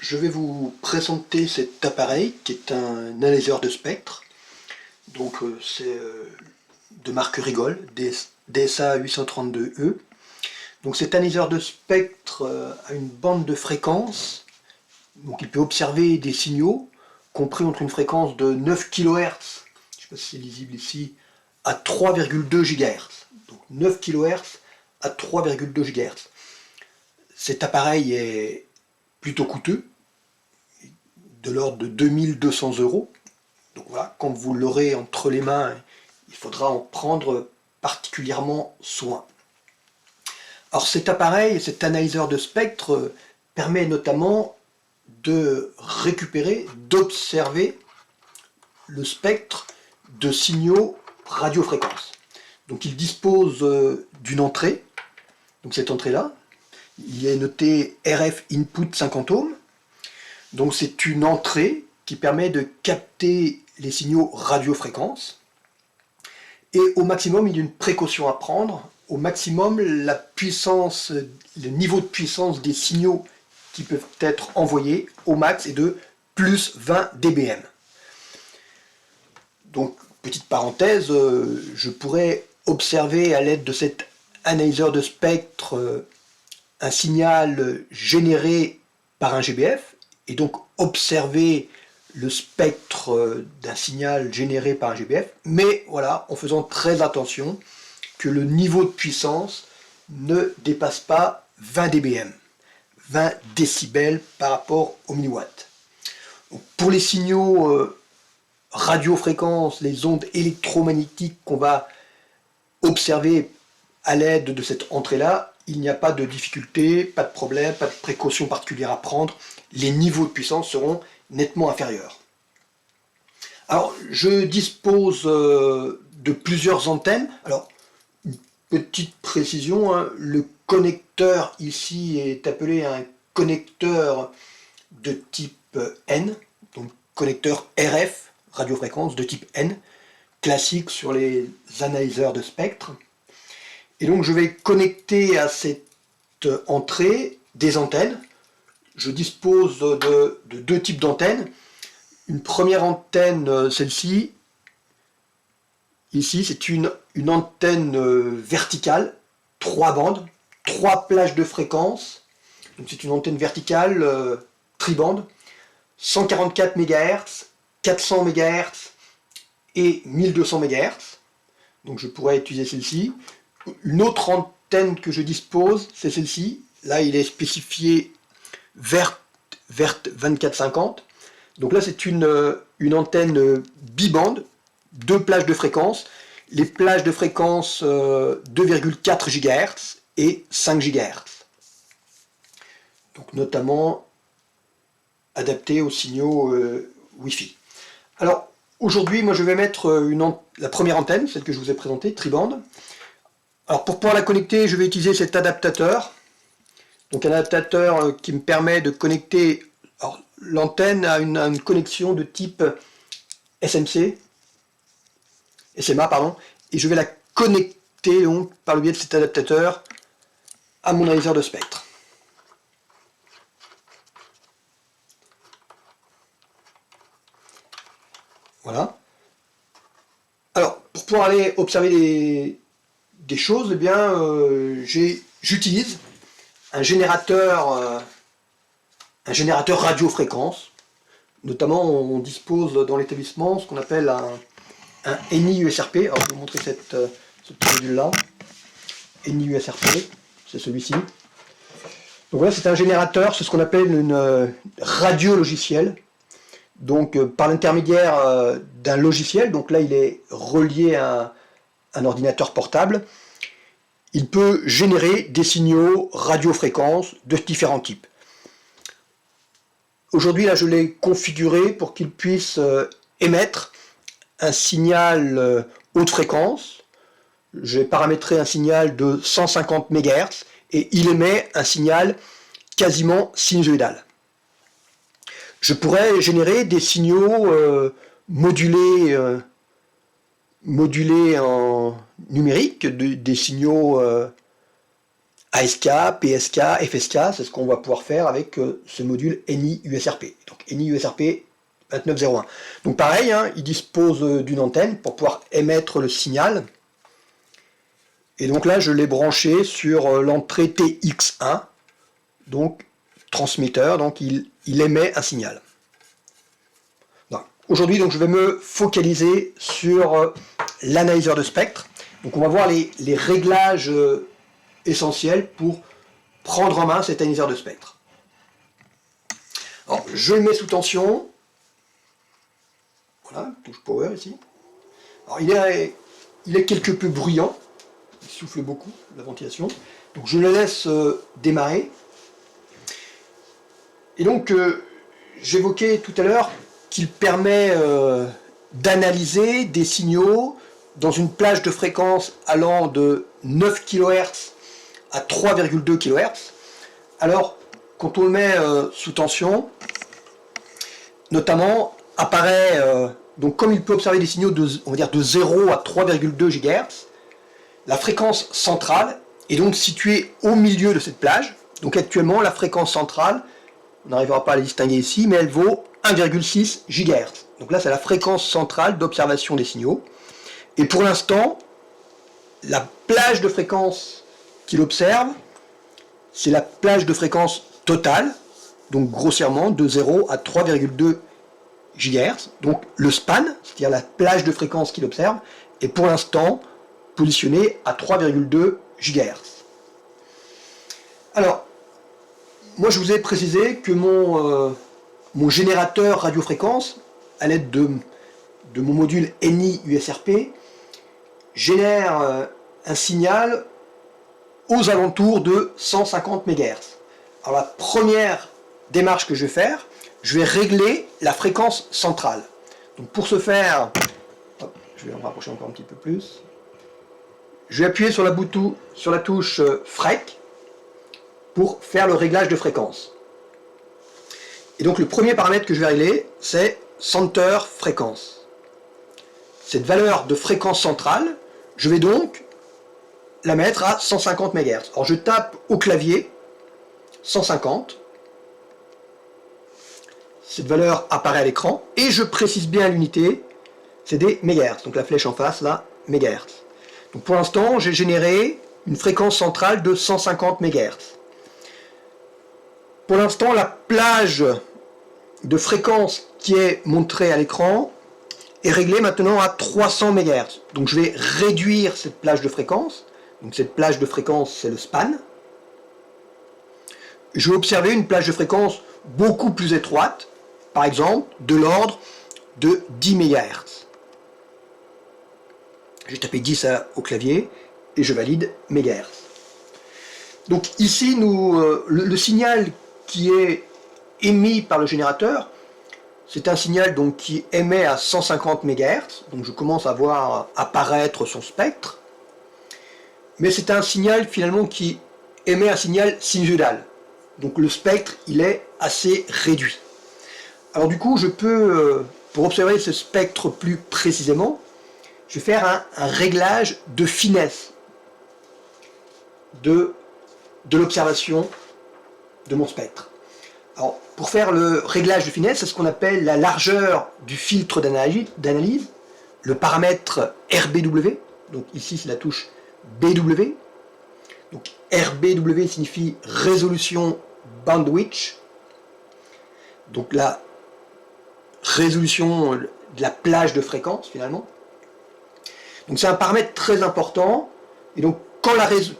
je vais vous présenter cet appareil qui est un analyseur de spectre. Donc c'est de marque Rigol, DSA 832E. Donc cet analyseur de spectre a une bande de fréquences, donc il peut observer des signaux compris entre une fréquence de 9 kHz, je ne sais pas si c'est lisible ici, à 3,2 GHz. Donc 9 kHz à 3,2 GHz. Cet appareil est plutôt coûteux, de l'ordre de 2200 €. Donc voilà, quand vous l'aurez entre les mains, il faudra en prendre particulièrement soin. Alors cet appareil, cet analyseur de spectre, permet notamment de récupérer, d'observer le spectre de signaux radiofréquences. Donc il dispose d'une entrée, donc cette entrée-là, il est noté RF Input 50 ohms. Donc c'est une entrée qui permet de capter les signaux radiofréquences. Et au maximum, il y a une précaution à prendre. Au maximum, la puissance, le niveau de puissance des signaux qui peuvent être envoyés au max est de plus 20 dBm. Donc, petite parenthèse, je pourrais observer à l'aide de cet analyseur de spectre un signal généré par un GBF, et donc observer le spectre d'un signal généré par un GBF, mais voilà, en faisant très attention que le niveau de puissance ne dépasse pas 20 dBm, 20 décibels par rapport au milliwatt. Donc, pour les signaux radiofréquences, les ondes électromagnétiques qu'on va observer à l'aide de cette entrée-là, il n'y a pas de difficulté, pas de problème, pas de précaution particulière à prendre. Les niveaux de puissance seront nettement inférieurs. Alors, je dispose de plusieurs antennes. Alors, une petite précision, hein, le connecteur ici est appelé un connecteur de type N, donc connecteur RF, radiofréquence de type N, classique sur les analyseurs de spectre. Et donc je vais connecter à cette entrée des antennes. Je dispose de deux types d'antennes. Une première antenne, celle-ci, ici, c'est une antenne verticale, 3 bandes, 3 plages de fréquence. Donc c'est une antenne verticale tribande, 144 MHz, 400 MHz et 1200 MHz. Donc je pourrais utiliser celle-ci. Une autre antenne que je dispose, c'est celle-ci. Là, il est spécifié verte 2450. Donc là, c'est une antenne bibande, 2 plages de fréquence. Les plages de fréquence 2,4 GHz et 5 GHz. Donc notamment adapté aux signaux Wi-Fi. Alors aujourd'hui, moi je vais mettre la première antenne, celle que je vous ai présentée, tribande. Alors pour pouvoir la connecter, je vais utiliser cet adaptateur. Donc un adaptateur qui me permet de connecter l'antenne à une connexion de type SMA, et je vais la connecter donc par le biais de cet adaptateur à mon analyseur de spectre. Voilà. Alors pour pouvoir aller observer des choses, eh bien, j'utilise un générateur radiofréquence. Notamment, on dispose dans l'établissement ce qu'on appelle un NI-USRP. Alors, je vais vous montrer ce petit module-là. NI-USRP, c'est celui-ci. Donc voilà, c'est un générateur, c'est ce qu'on appelle une radio logicielle. Donc, par l'intermédiaire d'un logiciel, donc là, il est relié à un ordinateur portable, il peut générer des signaux radiofréquences de différents types. Aujourd'hui, là, je l'ai configuré pour qu'il puisse émettre un signal haute fréquence. J'ai paramétré un signal de 150 MHz et il émet un signal quasiment sinusoïdal. Je pourrais générer des signaux modulés en numérique, des signaux ASK, PSK, FSK, c'est ce qu'on va pouvoir faire avec ce module NI USRP. Donc NI USRP 2901. Donc pareil, hein, il dispose d'une antenne pour pouvoir émettre le signal. Et donc là, je l'ai branché sur l'entrée TX1, donc transmetteur, donc il émet un signal. Aujourd'hui, donc, je vais me focaliser sur l'analyseur de spectre. Donc on va voir les réglages essentiels pour prendre en main cet analyseur de spectre. Alors, je le mets sous tension. Voilà, touche power ici. Alors il est quelque peu bruyant. Il souffle beaucoup, la ventilation. Donc je le laisse démarrer. Et donc j'évoquais tout à l'heure qu'il permet d'analyser des signaux dans une plage de fréquence allant de 9 kHz à 3,2 kHz. Alors, quand on le met sous tension, notamment, apparaît, donc comme il peut observer des signaux de, on va dire, de 0 à 3,2 GHz, la fréquence centrale est donc située au milieu de cette plage. Donc actuellement, la fréquence centrale, on n'arrivera pas à la distinguer ici, mais elle vaut 1,6 GHz. Donc là, c'est la fréquence centrale d'observation des signaux. Et pour l'instant, la plage de fréquence qu'il observe, c'est la plage de fréquence totale, donc grossièrement de 0 à 3,2 GHz. Donc le span, c'est-à-dire la plage de fréquence qu'il observe, est pour l'instant positionné à 3,2 GHz. Alors, moi je vous ai précisé que mon générateur radiofréquence, à l'aide de mon module NI USRP, génère un signal aux alentours de 150 MHz. Alors la première démarche que je vais faire, je vais régler la fréquence centrale. Donc pour ce faire, hop, je vais en rapprocher encore un petit peu plus. Je vais appuyer sur la touche FREQ pour faire le réglage de fréquence. Et donc le premier paramètre que je vais régler, c'est Center Fréquence. Cette valeur de fréquence centrale, je vais donc la mettre à 150 MHz. Alors je tape au clavier 150. Cette valeur apparaît à l'écran et je précise bien l'unité, c'est des MHz. Donc la flèche en face, là, MHz. Donc pour l'instant, j'ai généré une fréquence centrale de 150 MHz. Pour l'instant, la plage de fréquence qui est montrée à l'écran est réglée maintenant à 300 MHz. Donc je vais réduire cette plage de fréquence. Donc cette plage de fréquence, c'est le span. Je vais observer une plage de fréquence beaucoup plus étroite, par exemple de l'ordre de 10 MHz. J'ai tapé 10 au clavier et je valide MHz. Donc ici, le signal qui est émis par le générateur, c'est un signal donc, qui émet à 150 MHz, donc je commence à voir apparaître son spectre, mais c'est un signal finalement qui émet un signal sinusoïdal. Donc le spectre, il est assez réduit. Alors du coup, je peux, pour observer ce spectre plus précisément, je vais faire un réglage de finesse de l'observation de mon spectre. Alors, pour faire le réglage de finesse, c'est ce qu'on appelle la largeur du filtre d'analyse, le paramètre RBW, donc ici c'est la touche BW. Donc RBW signifie résolution bandwidth, donc la résolution de la plage de fréquence finalement. Donc c'est un paramètre très important, et donc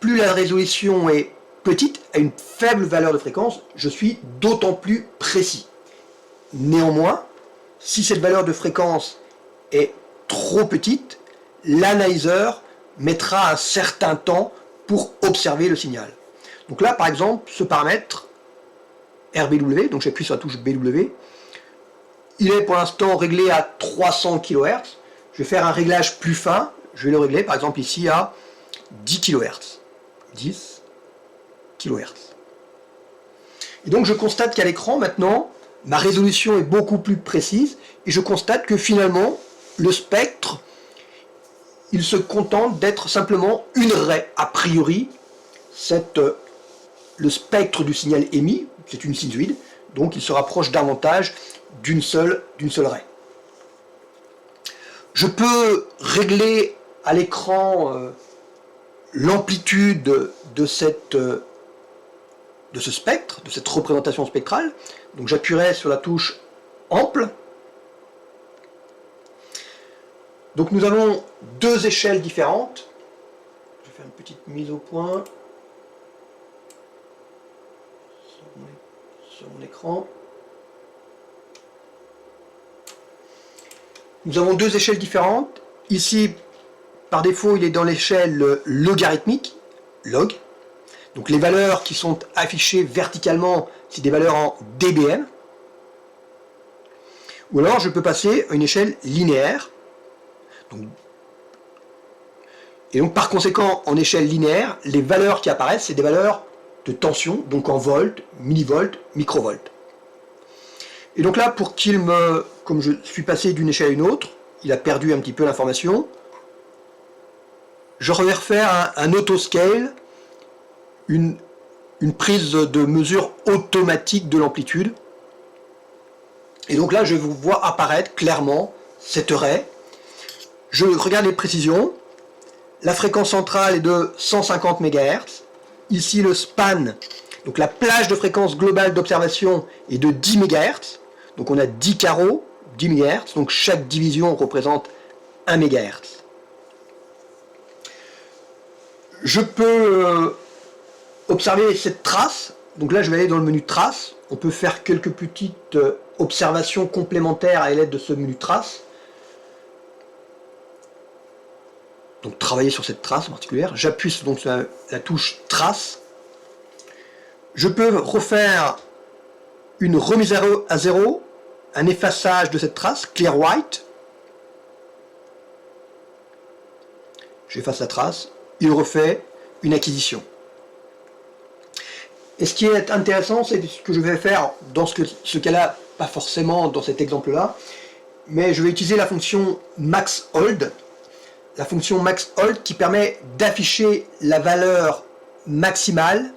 plus la résolution est petite, à une faible valeur de fréquence, je suis d'autant plus précis. Néanmoins, si cette valeur de fréquence est trop petite, l'analyseur mettra un certain temps pour observer le signal. Donc là, par exemple, ce paramètre RBW, donc j'appuie sur la touche BW, il est pour l'instant réglé à 300 kHz. Je vais faire un réglage plus fin, je vais le régler par exemple ici à 10 kHz. 10 kHz. Et donc je constate qu'à l'écran maintenant, ma résolution est beaucoup plus précise et je constate que finalement, le spectre, il se contente d'être simplement une raie. A priori, cette le spectre du signal émis, c'est une sinusoïde, donc il se rapproche davantage d'une seule raie. Je peux régler à l'écran l'amplitude de ce spectre, de cette représentation spectrale. Donc j'appuierai sur la touche ample. Donc nous avons deux échelles différentes. Je vais faire une petite mise au point sur mon écran. Nous avons deux échelles différentes. Ici, par défaut, il est dans l'échelle logarithmique, log. Donc les valeurs qui sont affichées verticalement, c'est des valeurs en dBm. Ou alors je peux passer à une échelle linéaire. Et donc par conséquent, en échelle linéaire, les valeurs qui apparaissent, c'est des valeurs de tension, donc en volts, millivolts, microvolts. Et donc là, pour qu'il me... Comme je suis passé d'une échelle à une autre, il a perdu un petit peu l'information. Je vais refaire un autoscale, une prise de mesure automatique de l'amplitude. Et donc là, je vous vois apparaître clairement cette raie. Je regarde les précisions. La fréquence centrale est de 150 MHz. Ici, le span, donc la plage de fréquence globale d'observation est de 10 MHz. Donc on a 10 carreaux, 10 MHz. Donc chaque division représente 1 MHz. Je peux observer cette trace. Donc là, je vais aller dans le menu trace. On peut faire quelques petites observations complémentaires à l'aide de ce menu trace. Donc travailler sur cette trace en particulier. J'appuie donc sur la touche trace. Je peux refaire une remise à zéro, un effaçage de cette trace, clear white. J'efface la trace. Il refait une acquisition. Et ce qui est intéressant, c'est ce que je vais faire dans ce cas-là, pas forcément dans cet exemple-là, mais je vais utiliser la fonction maxHold. La fonction maxHold qui permet d'afficher la valeur maximale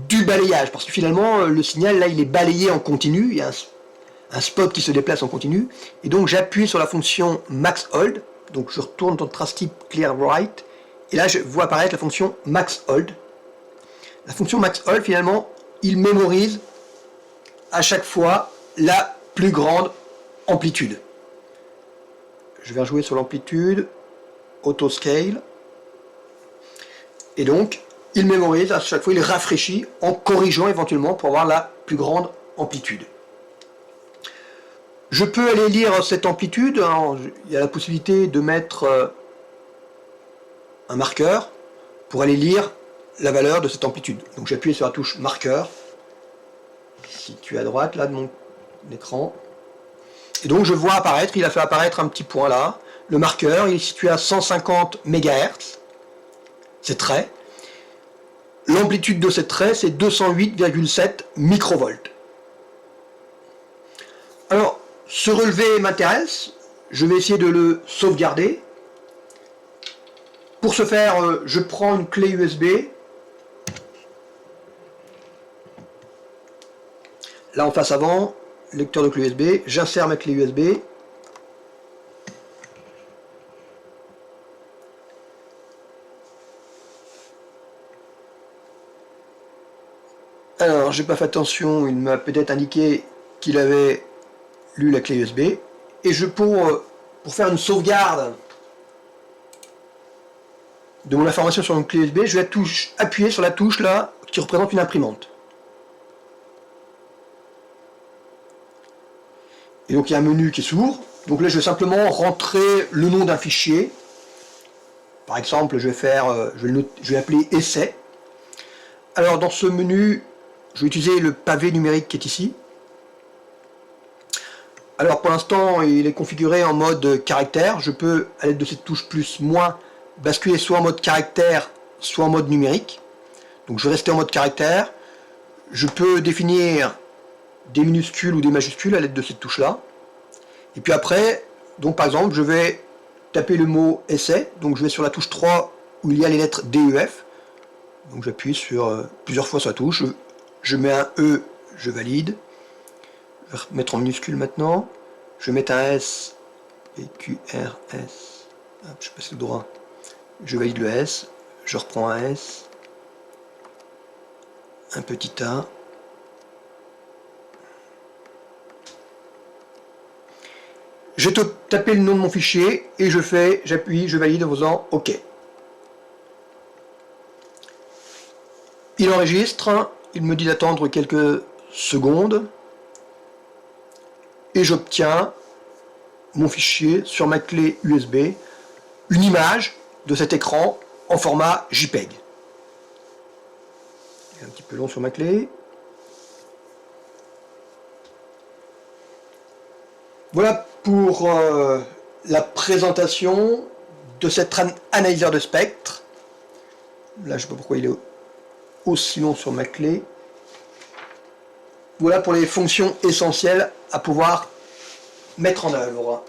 du balayage. Parce que finalement, le signal, là, il est balayé en continu. Il y a un spot qui se déplace en continu. Et donc, j'appuie sur la fonction maxHold. Donc, je retourne dans le trace type clear right. Et là, je vois apparaître la fonction maxHold. La fonction maxHold, finalement, il mémorise à chaque fois la plus grande amplitude. Je vais rejouer sur l'amplitude, autoscale. Et donc, il mémorise à chaque fois, il rafraîchit en corrigeant éventuellement pour avoir la plus grande amplitude. Je peux aller lire cette amplitude. Alors, il y a la possibilité de mettre un marqueur pour aller lire la valeur de cette amplitude. Donc j'appuie sur la touche marqueur, situé à droite là de mon écran. Et donc je vois apparaître, il a fait apparaître un petit point là. Le marqueur, il est situé à 150 MHz. C'est trait. L'amplitude de cette raie, c'est 208,7 microvolts. Alors, ce relevé m'intéresse. Je vais essayer de le sauvegarder. Pour ce faire, je prends une clé USB. Là en face avant, lecteur de clé USB, j'insère ma clé USB. Alors, j'ai pas fait attention, il m'a peut-être indiqué qu'il avait lu la clé USB. Et pour faire une sauvegarde de mon information sur une clé USB, je vais appuyer sur la touche là qui représente une imprimante. Et donc il y a un menu qui s'ouvre. Donc là je vais simplement rentrer le nom d'un fichier. Par exemple, je vais appeler essai. Alors dans ce menu, je vais utiliser le pavé numérique qui est ici. Alors pour l'instant, il est configuré en mode caractère. Je peux, à l'aide de cette touche plus, moins, basculer soit en mode caractère, soit en mode numérique. Donc je vais rester en mode caractère. Je peux définir des minuscules ou des majuscules à l'aide de cette touche-là. Et puis après, donc par exemple, je vais taper le mot essai. Donc je vais sur la touche 3 où il y a les lettres DEF. Donc j'appuie sur plusieurs fois sur la touche, je mets un E, je valide. Je vais mettre en minuscule maintenant. Je vais mettre un S, et QRS. Hop, je passe le droit. Je valide le S, je reprends un S, un petit A. Je vais taper le nom de mon fichier et j'appuie, je valide en faisant OK. Il enregistre, il me dit d'attendre quelques secondes et j'obtiens mon fichier sur ma clé USB, une image de cet écran en format JPEG. Un petit peu long sur ma clé. Voilà pour la présentation de cet analyseur de spectre. Là, je ne sais pas pourquoi il est aussi long sur ma clé. Voilà pour les fonctions essentielles à pouvoir mettre en œuvre.